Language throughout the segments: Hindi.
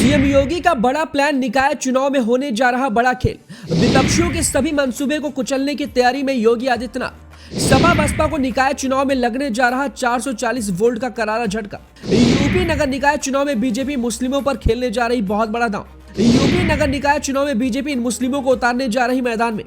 सीएम योगी का बड़ा प्लान, निकाय चुनाव में होने जा रहा बड़ा खेल। विपक्षियों के सभी मंसूबे को कुचलने की तैयारी में योगी आदित्यनाथ। सपा बसपा को निकाय चुनाव में लगने जा रहा 440 वोल्ट का करारा झटका। यूपी नगर निकाय चुनाव में बीजेपी मुस्लिमों पर खेलने जा रही बहुत बड़ा दांव। यूपी नगर निकाय चुनाव में बीजेपी इन मुस्लिमों को उतारने जा रही मैदान में।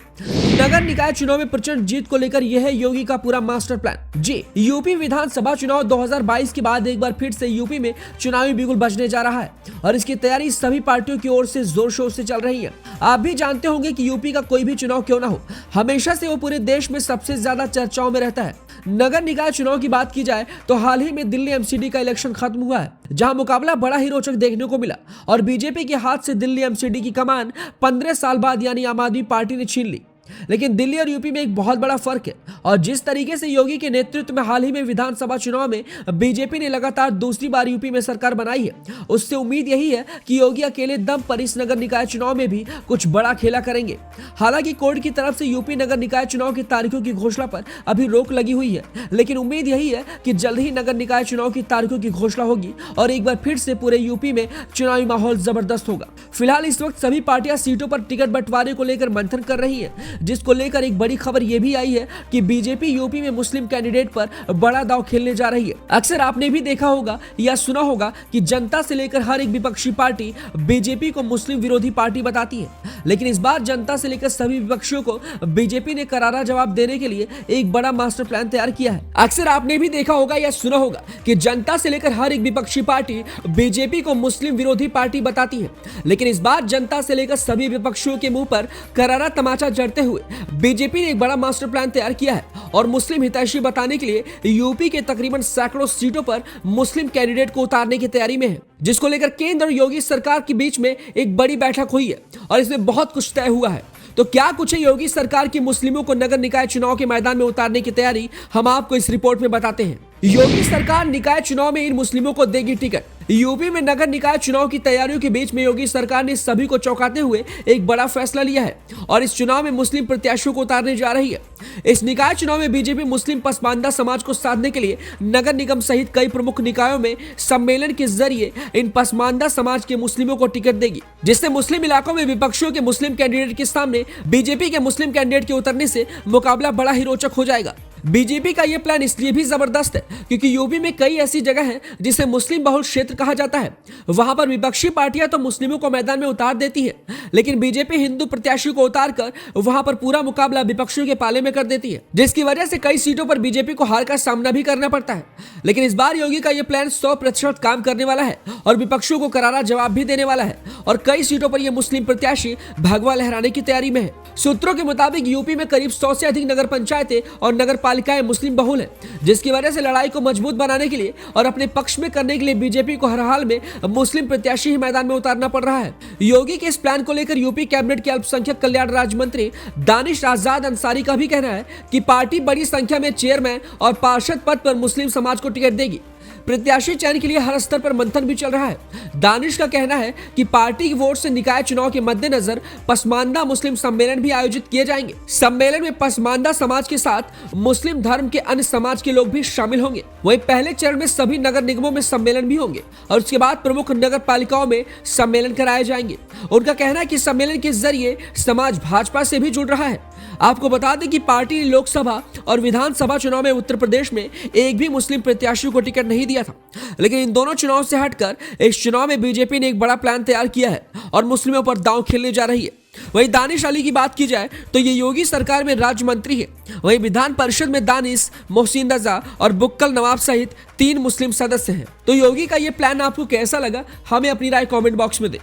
नगर निकाय चुनाव में प्रचंड जीत को लेकर यह है योगी का पूरा मास्टर प्लान। जी, यूपी विधानसभा चुनाव 2022 के बाद एक बार फिर से यूपी में चुनावी बिगुल बजने जा रहा है और इसकी तैयारी सभी पार्टियों की ओर से जोर शोर से चल रही है। आप भी जानते होंगे कि यूपी का कोई भी चुनाव क्यों ना हो, हमेशा से वो पूरे देश में सबसे ज्यादा चर्चाओं में रहता है। नगर निकाय चुनाव की बात की जाए तो हाल ही में दिल्ली एमसीडी का इलेक्शन खत्म हुआ है, जहां मुकाबला बड़ा ही रोचक देखने को मिला और बीजेपी के हाथ से दिल्ली एमसीडी की कमान 15 साल बाद यानी आम आदमी पार्टी ने छीन ली। लेकिन दिल्ली और यूपी में एक बहुत बड़ा फर्क है और जिस तरीके से योगी के नेतृत्व में हाल ही में विधानसभा चुनाव में बीजेपी ने लगातार दूसरी बार यूपी में सरकार बनाई है, उससे उम्मीद यही है कि योगी अकेले दम पर इस नगर निकाय चुनाव में भी कुछ बड़ा खेला करेंगे। हालांकि कोर्ट की तरफ से यूपी नगर निकाय चुनाव की तारीखों की घोषणा पर अभी रोक लगी हुई है, लेकिन उम्मीद यही है कि जल्द ही नगर निकाय चुनाव की तारीखों की घोषणा होगी और एक बार फिर से पूरे यूपी में चुनावी माहौल जबरदस्त होगा। फिलहाल इस वक्त सभी पार्टियां सीटों पर टिकट बंटवारे को लेकर मंथन कर रही है, जिसको लेकर एक बड़ी खबर यह भी आई है कि बीजेपी यूपी में मुस्लिम कैंडिडेट पर बड़ा दांव खेलने जा रही है। अक्सर आपने भी देखा होगा या सुना होगा कि जनता से लेकर हर एक विपक्षी पार्टी बीजेपी को मुस्लिम विरोधी पार्टी बताती है, लेकिन इस बार जनता से लेकर सभी विपक्षियों को बीजेपी ने करारा जवाब देने के लिए एक बड़ा मास्टर प्लान तैयार किया है। अक्सर आपने भी देखा होगा या सुना होगा कि जनता से लेकर हर एक विपक्षी पार्टी बीजेपी को मुस्लिम विरोधी पार्टी बताती है, लेकिन इस बार जनता से लेकर सभी विपक्षियों के मुंह पर करारा तमाचा जड़ते हुए बीजेपी ने एक बड़ा मास्टर प्लान तैयार किया है और मुस्लिम हितैषी बताने के लिए यूपी के तकरीबन सैकड़ों सीटों पर मुस्लिम कैंडिडेट को उतारने की तैयारी में है, जिसको लेकर केंद्र और योगी सरकार के बीच में एक बड़ी बैठक हुई है और इसमें बहुत कुछ तय हुआ है। तो क्या कुछ है योगी सरकार की मुस्लिमों को नगर निकाय चुनाव के मैदान में उतारने की तैयारी, हम आपको इस रिपोर्ट में बताते हैं। योगी सरकार निकाय चुनाव में इन मुस्लिमों को देगी टिकट। यूपी में नगर निकाय चुनाव की तैयारियों के बीच में योगी सरकार ने सभी को चौंकाते हुए एक बड़ा फैसला लिया है और इस चुनाव में मुस्लिम प्रत्याशियों को उतारने जा रही है। इस निकाय चुनाव में बीजेपी मुस्लिम पसमानदा समाज को साधने के लिए नगर निगम सहित कई प्रमुख निकायों में सम्मेलन के जरिए इन पसमानदा समाज के मुस्लिमों को टिकट देगी, जिससे मुस्लिम इलाकों में विपक्षियों के मुस्लिम कैंडिडेट के सामने बीजेपी के मुस्लिम कैंडिडेट के उतरने से मुकाबला बड़ा ही रोचक हो जाएगा। बीजेपी का यह प्लान इसलिए भी जबरदस्त है क्योंकि यूपी में कई ऐसी जगह हैं जिसे मुस्लिम बहुल क्षेत्र कहा जाता है। वहां पर विपक्षी पार्टियां तो मुस्लिमों को मैदान में उतार देती है, लेकिन बीजेपी हिंदू प्रत्याशियों को उतारकर वहां पर पूरा मुकाबला विपक्षियों के पाले में कर देती है, जिसकी वजह से कई सीटों पर बीजेपी को हार का सामना भी करना पड़ता है। लेकिन इस बार योगी का यह प्लान 100% काम करने वाला है और विपक्षियों को करारा जवाब भी देने वाला है और कई सीटों पर यह मुस्लिम प्रत्याशी भगवा लहराने की तैयारी में है। सूत्रों के मुताबिक यूपी में करीब 100 से अधिक नगर पंचायतें और नगर पालिकाएं मुस्लिम बहुल हैं, जिसकी वजह से लड़ाई को मजबूत बनाने के लिए और अपने पक्ष में करने के लिए बीजेपी को हर हाल में मुस्लिम प्रत्याशी ही मैदान में उतारना पड़ रहा है। योगी के इस प्लान को लेकर यूपी कैबिनेट के अल्पसंख्यक कल्याण राज्य मंत्री दानिश आजाद अंसारी का भी कहना है कि पार्टी बड़ी संख्या में चेयरमैन और पार्षद पद पर मुस्लिम समाज को टिकट देगी। प्रत्याशी चयन के लिए हर स्तर पर मंथन भी चल रहा है। दानिश का कहना है कि पार्टी की वोट से निकाय चुनाव के मद्देनजर पसमानदा मुस्लिम सम्मेलन भी आयोजित किए जाएंगे। सम्मेलन में पसमानदा समाज के साथ मुस्लिम धर्म के अन्य समाज के लोग भी शामिल होंगे। वहीं पहले चरण में सभी नगर निगमों में सम्मेलन भी होंगे और उसके बाद प्रमुख नगर पालिकाओं में सम्मेलन कराए जाएंगे। उनका कहना है कि सम्मेलन के जरिए समाज भाजपा से भी जुड़ रहा है। आपको बता दें कि पार्टी ने लोकसभा और विधानसभा चुनाव में उत्तर प्रदेश में एक भी मुस्लिम प्रत्याशियों को टिकट नहीं दिया था, लेकिन इन दोनों चुनाव से हटकर इस चुनाव में बीजेपी ने एक बड़ा प्लान तैयार किया है और मुस्लिमों पर दांव खेलने जा रही है। वहीं दानिश अली की बात की जाए तो ये योगी सरकार में राज्य मंत्री है। वहीं विधान परिषद में दानिश, मोहसिन रजा और बुक्कल नवाब सहित 3 मुस्लिम सदस्य हैं। तो योगी का ये प्लान आपको कैसा लगा, हमें अपनी राय कमेंट बॉक्स में दें।